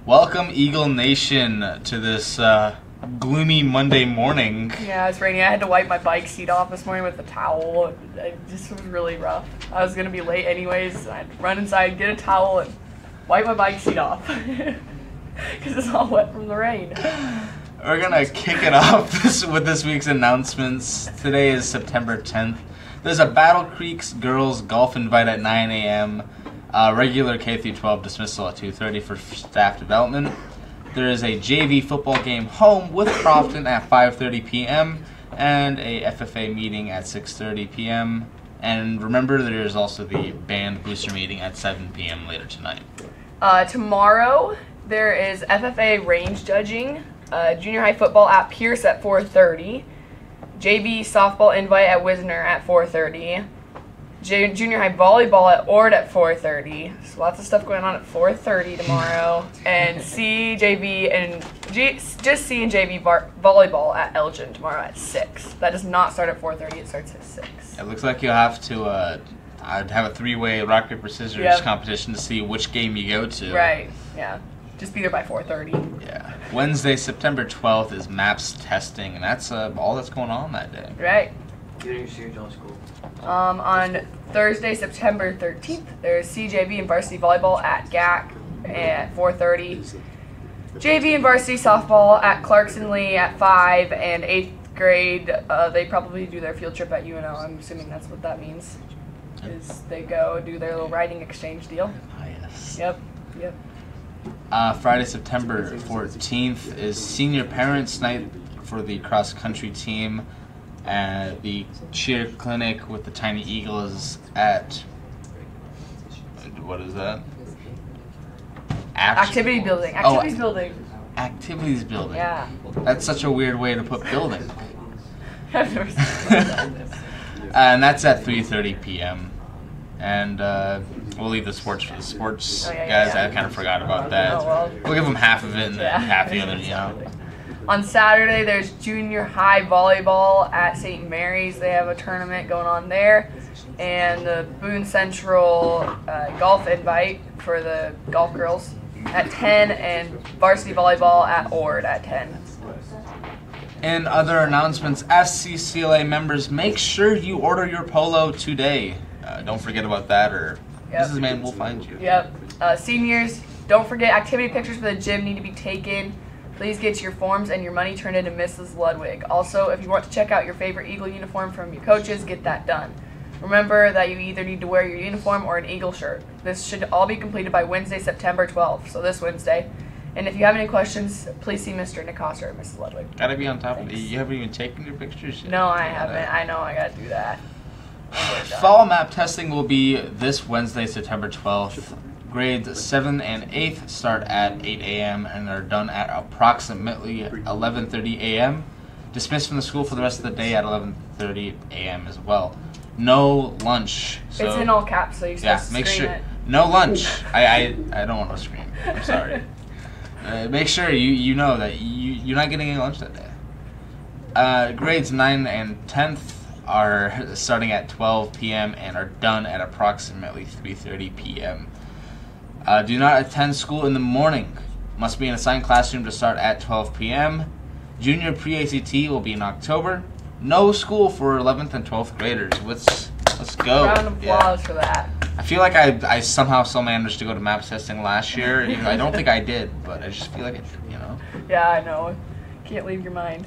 Welcome, Eagle Nation, to this gloomy Monday morning. Yeah, it's raining. I had to wipe my bike seat off this morning with a towel. It just was really rough. I was going to be late anyways. I'd run inside, get a towel, and wipe my bike seat off. Because it's all wet from the rain. We're going to kick it off with this week's announcements. Today is September 10th. There's a Battle Creeks girls golf invite at 9 a.m. Regular K-12 dismissal at 2:30 for staff development. There is a JV football game home with Crofton at 5:30 p.m. and a FFA meeting at 6:30 p.m. And remember, there is also the band booster meeting at 7 p.m. later tonight. Tomorrow, there is FFA range judging, junior high football at Pierce at 4:30, JV softball invite at Wisner at 4:30, junior high volleyball at Ord at 4:30. So lots of stuff going on at 4:30 tomorrow. And C, JV, and just C and JV volleyball at Elgin tomorrow at 6. That does not start at 4:30. It starts at 6. It looks like you'll have to I'd have a three-way rock, paper, scissors competition to see which game you go to. Right, yeah. Just be there by 4:30. Yeah. Wednesday, September 12th is MAPS testing, and that's all that's going on that day. Right. Getting your senior on school. On Thursday, September 13th, there's CJV and varsity volleyball at GAC at 4:30. JV and varsity softball at Clarkson Lee at 5, and 8th grade, they probably do their field trip at UNO. I'm assuming that's what that means. Is they go do their little riding exchange deal. Ah, yes. Yep. Friday, September 14th is senior parents night for the cross country team. The cheer clinic with the Tiny Eagles at, what is that? Activity building. Activities building. Activities building. Yeah. That's such a weird way to put building. I've never seen this. And that's at 3:30 p.m. And we'll leave the sports for the sports guys. I kind of forgot about that. Oh, well. We'll give them half of it and then half the other, you know. On Saturday, there's junior high volleyball at St. Mary's. They have a tournament going on there. And the Boone Central golf invite for the golf girls at 10, and varsity volleyball at Ord at 10. And other announcements, SCCLA members, make sure you order your polo today. Don't forget about that, or Mrs. Mann will find you. Yep. Seniors, don't forget activity pictures for the gym need to be taken. Please get your forms and your money turned into Mrs. Ludwig. Also, if you want to check out your favorite Eagle uniform from your coaches, get that done. Remember that you either need to wear your uniform or an Eagle shirt. This should all be completed by Wednesday, September 12th, so this Wednesday. And if you have any questions, please see Mr. Nicasa or Mrs. Ludwig. Gotta be on top of it. You haven't even taken your pictures yet? No, I haven't. I know I gotta do that. Fall map testing will be this Wednesday, September 12th. Grades 7 and 8th start at 8 a.m. and are done at approximately 11:30 a.m. Dismissed from the school for the rest of the day at 11:30 a.m. as well. No lunch. So, it's in all caps, so you're supposed to make scream sure it. no lunch. I don't want to scream. I'm sorry. Make sure you know that you're not getting any lunch that day. Grades 9 and 10th are starting at 12 p.m. and are done at approximately 3:30 p.m. Do not attend school in the morning. Must be in an assigned classroom to start at 12 p.m. Junior pre-ACT will be in October. No school for 11th and 12th graders. Let's go. Round of applause for that. I feel like I somehow still managed to go to MAPS testing last year. Even though I don't think I did, but I just feel like Yeah, I know. Can't leave your mind.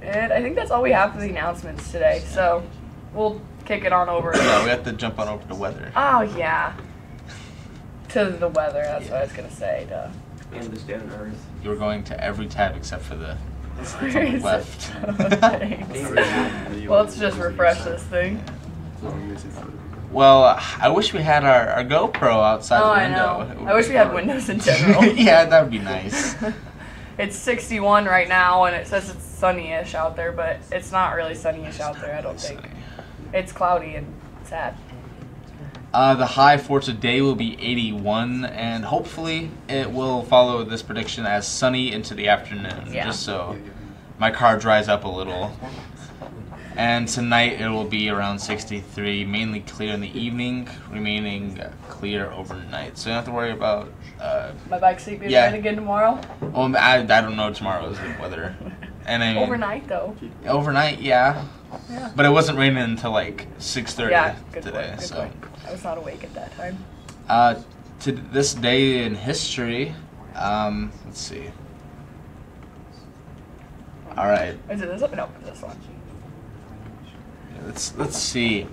And I think that's all we have for the announcements today. So we'll kick it on over. Yeah, we have to jump on over to weather. Oh, yeah. To the weather, that's what I was going to say. Duh. And the standard earth. You were going to every tab except for the left. Thanks. Well, let's just refresh this thing. Well, I wish we had our GoPro outside the window. I know. I wish we had windows in general. Yeah, that would be nice. It's 61 right now, and it says it's sunny-ish out there, but it's not really sunny-ish out there, I don't think. It's cloudy and sad. The high for today will be 81, and hopefully it will follow this prediction as sunny into the afternoon, just so my car dries up a little. And tonight it will be around 63, mainly clear in the evening, remaining clear overnight. So you don't have to worry about... My bike's sleeping again tomorrow? Well, I don't know tomorrow's weather. And I mean, Overnight, though. Overnight, yeah. Yeah. But it wasn't raining until like 6:30 today. Good point. I was not awake at that time. To this day in history, let's see. All right. Is it this one? No, it's this one. Let's see.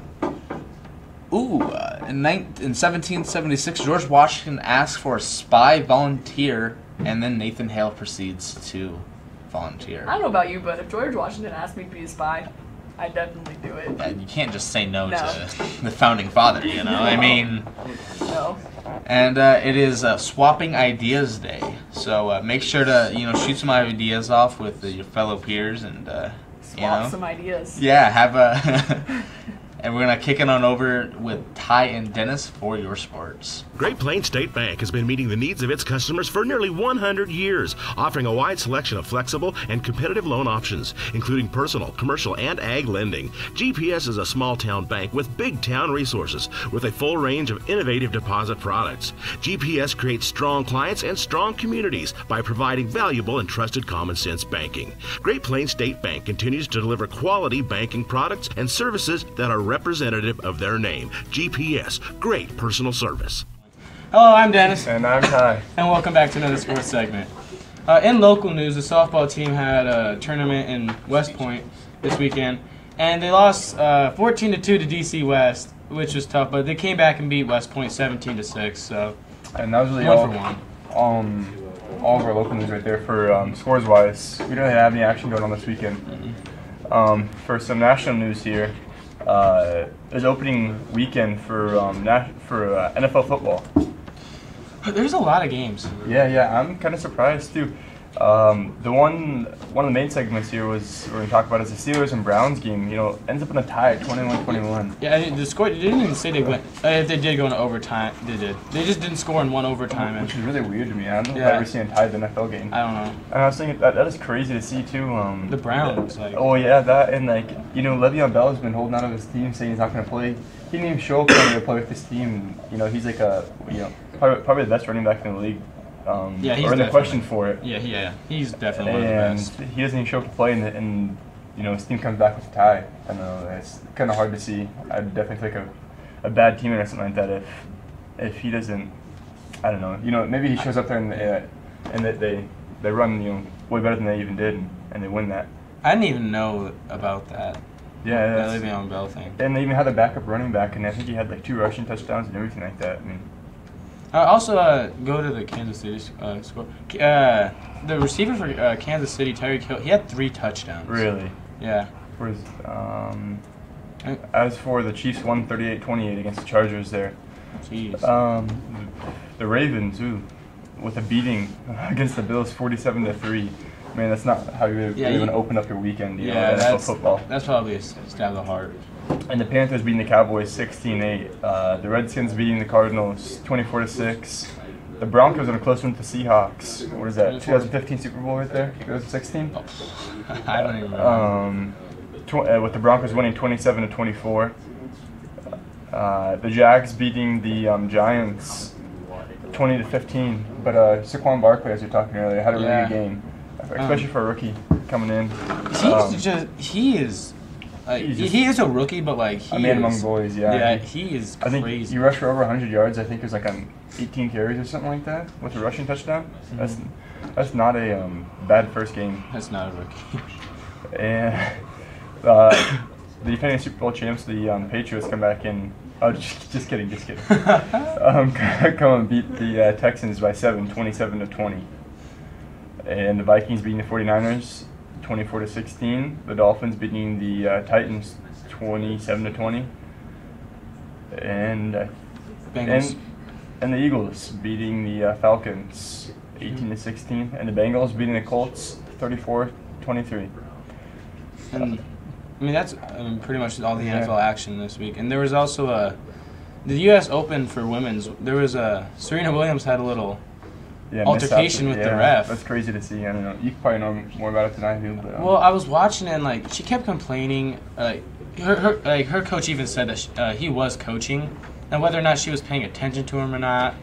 Ooh, in 1776, George Washington asked for a spy volunteer, and then Nathan Hale proceeds to volunteer. I don't know about you, but if George Washington asked me to be a spy, I'd definitely do it. Yeah, you can't just say no to the founding father, you know? I mean... No. And it is Swapping Ideas Day, so make sure to, shoot some ideas off with your fellow peers and, Swap some ideas. Yeah, have a... And we're going to kick it on over with Ty and Dennis for your sports. Great Plains State Bank has been meeting the needs of its customers for nearly 100 years, offering a wide selection of flexible and competitive loan options, including personal, commercial, and ag lending. GPS is a small-town bank with big-town resources, with a full range of innovative deposit products. GPS creates strong clients and strong communities by providing valuable and trusted common-sense banking. Great Plains State Bank continues to deliver quality banking products and services that are representative of their name. GPS, great personal service. Hello, I'm Dennis. And I'm Ty. And welcome back to another sports segment. In local news, the softball team had a tournament in West Point this weekend, and they lost 14-2 to DC West, which was tough, but they came back and beat West Point 17-6. So, and that was really one for one. All of our local news right there for scores-wise. We don't really have any action going on this weekend. For some national news here. There's opening weekend for NFL football. There's a lot of games. Yeah, I'm kind of surprised too. One of the main segments here we're going to talk about is the Steelers and Browns game. Ends up in a tie at 21-21. Yeah, the score, they didn't even say they went. If they did go into overtime, they did. They just didn't score in one overtime. Which is really weird to me. I don't know if I've ever seen a tied NFL game. I don't know. And I was thinking that is crazy to see too. The Browns. Oh yeah, that and Le'Veon Bell has been holding out of his team, saying he's not going to play. He didn't even show up to play with his team. He's like probably the best running back in the league. He's or in the question for it. Yeah, he's definitely one of the best. And he doesn't even show up to play, and his team comes back with a tie. I know it's kind of hard to see. I'd definitely take a bad team or something like that if he doesn't. I don't know. Maybe he shows up there and that they run way better than they even did, and they win that. I didn't even know about that. Yeah, that Le'Veon Bell thing. And they even had a backup running back, and I think he had 2 rushing touchdowns and everything like that. I mean. Also, go to the Kansas City score. The receiver for Kansas City, Tyreek Hill, he had 3 touchdowns. Really? Yeah. As for the Chiefs, won 38-28 against the Chargers there. Jeez. The Ravens, with a beating against the Bills, 47-3. Man, that's not how you would even open up your weekend. NFL football. That's probably a stab of the heart. And the Panthers beating the Cowboys 16-8. The Redskins beating the Cardinals 24-6. The Broncos in a close one to Seahawks. What is that? 2015 Super Bowl right there? 2016? I don't even remember. With the Broncos winning 27-24. The Jags beating the Giants 20-15. But Saquon Barkley, as you were talking earlier, had a really good game, especially for a rookie coming in. He is a rookie, but a man among boys. Yeah, he is crazy. I think he rushed for over 100 yards. I think it was on 18 carries or something like that with a rushing touchdown. Mm-hmm. That's not a bad first game. That's not a rookie. And the defending Super Bowl champs, the Patriots, come back in. Oh, just kidding. Come and beat the Texans by 7, 27-20. And the Vikings beating the 49ers 24-16. The Dolphins beating the Titans 27-20. And the Eagles beating the Falcons 18-16. And the Bengals beating the Colts 34-23. And I mean that's pretty much all the NFL action this week. And there was also the U.S. Open for women's. There was Serena Williams had a little altercation with the yeah, ref. That's crazy to see. I don't know. You probably know more about it than I do. But, Well, I was watching and like she kept complaining. Her coach even said that he was coaching, and whether or not she was paying attention to him or not.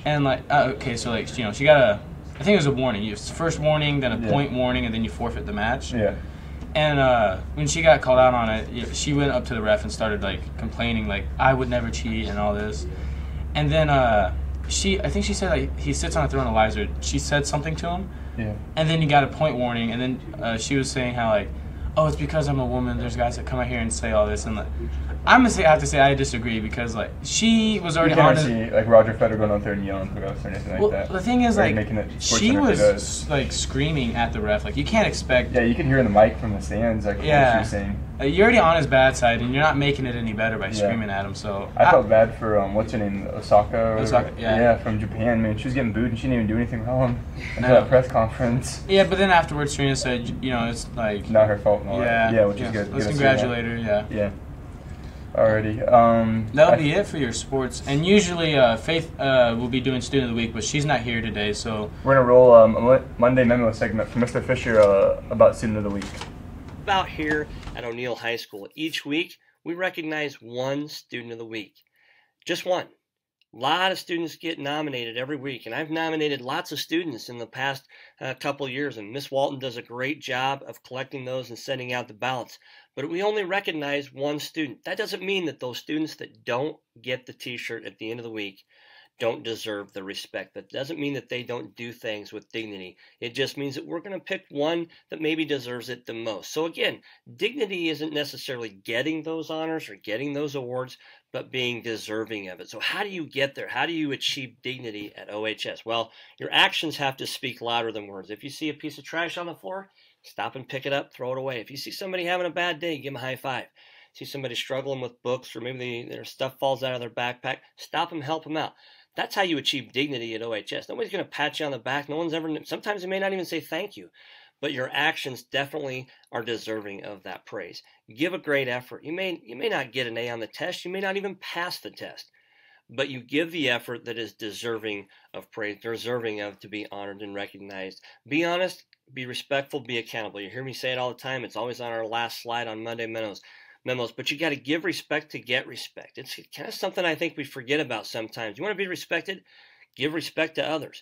And like okay, so like she got I think it was a warning. You first warning, then a point warning, and then you forfeit the match. Yeah. And when she got called out on it, she went up to the ref and started like complaining, like I would never cheat and all this. And then I think she said like he sits on a throne of lies. She said something to him. Yeah. And then you got a point warning, and then she was saying how like, oh, it's because I'm a woman. There's guys that come out here and say all this, and like, I have to say I disagree because like she was already you on. can't see like Roger Federer going out there and yelling for us or anything like that. The thing is, Or like, making it she SportsCenter was does. like screaming at the ref. Like you can't expect. Yeah, you can hear the mic from the stands. Like what she was saying. You're already on his bad side, and you're not making it any better by screaming at him. So I felt bad for what's her name, Osaka. Yeah, from Japan. Man, she was getting booed and she didn't even do anything wrong until No. that press conference. Yeah, but then afterwards, Serena said, it's like Not her fault. And all that. Yeah, which is good. Let's Good to see congratulate her. Yeah. Yeah. Alrighty. That'll be it for your sports. And usually, Faith will be doing Student of the Week, but she's not here today, so We're gonna roll a Monday memo segment from Mr. Fisher about Student of the Week. About here at O'Neill High School, each week we recognize one Student of the Week. Just one. A lot of students get nominated every week, and I've nominated lots of students in the past couple of years, and Miss Walton does a great job of collecting those and sending out the ballots. But we only recognize one student. That doesn't mean that those students that don't get the t-shirt at the end of the week don't deserve the respect. That doesn't mean that they don't do things with dignity. It just means that we're going to pick one that maybe deserves it the most. So again, dignity isn't necessarily getting those honors or getting those awards, but being deserving of it. So how do you get there? How do you achieve dignity at OHS? Well, your actions have to speak louder than words. If you see a piece of trash on the floor, stop and pick it up, throw it away. If you see somebody having a bad day, give them a high five. See somebody struggling with books or maybe their stuff falls out of their backpack, stop them, help them out. That's how you achieve dignity at OHS. Nobody's going to pat you on the back. Sometimes they may not even say thank you, but your actions definitely are deserving of that praise. Give a great effort. You may not get an A on the test. You may not even pass the test, but you give the effort that is deserving of praise, deserving of to be honored and recognized. Be honest, be respectful, be accountable. You hear me say it all the time. It's always on our last slide on Monday memos, but you got to give respect to get respect. It's kind of something I think we forget about sometimes. You want to be respected? Give respect to others.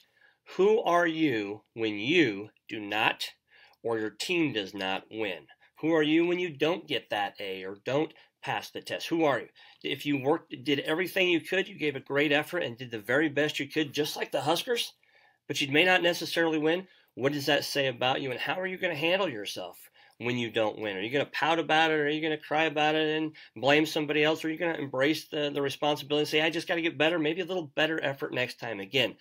Who are you when you do not or your team does not win? Who are you when you don't get that A or don't pass the test? Who are you? If you did everything you could, you gave a great effort and did the very best you could, just like the Huskers, but you may not necessarily win, what does that say about you, and how are you going to handle yourself when you don't win? Are you going to pout about it, or are you going to cry about it and blame somebody else, or are you going to embrace the responsibility and say, I just got to get better, maybe a little better effort next time? Again,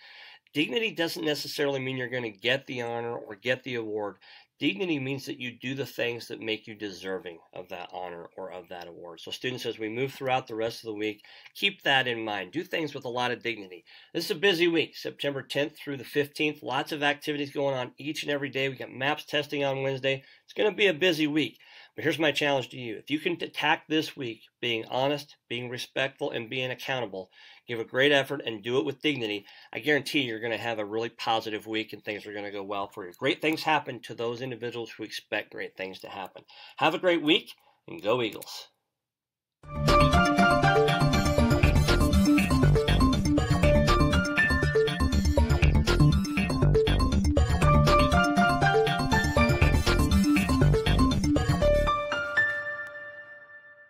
dignity doesn't necessarily mean you're going to get the honor or get the award. Dignity means that you do the things that make you deserving of that honor or of that award. So students, as we move throughout the rest of the week, keep that in mind. Do things with a lot of dignity. This is a busy week, September 10th through the 15th. Lots of activities going on each and every day. We got MAPS testing on Wednesday. It's going to be a busy week. But here's my challenge to you. If you can attack this week being honest, being respectful, and being accountable, give a great effort and do it with dignity, I guarantee you're going to have a really positive week and things are going to go well for you. Great things happen to those individuals who expect great things to happen. Have a great week and go Eagles.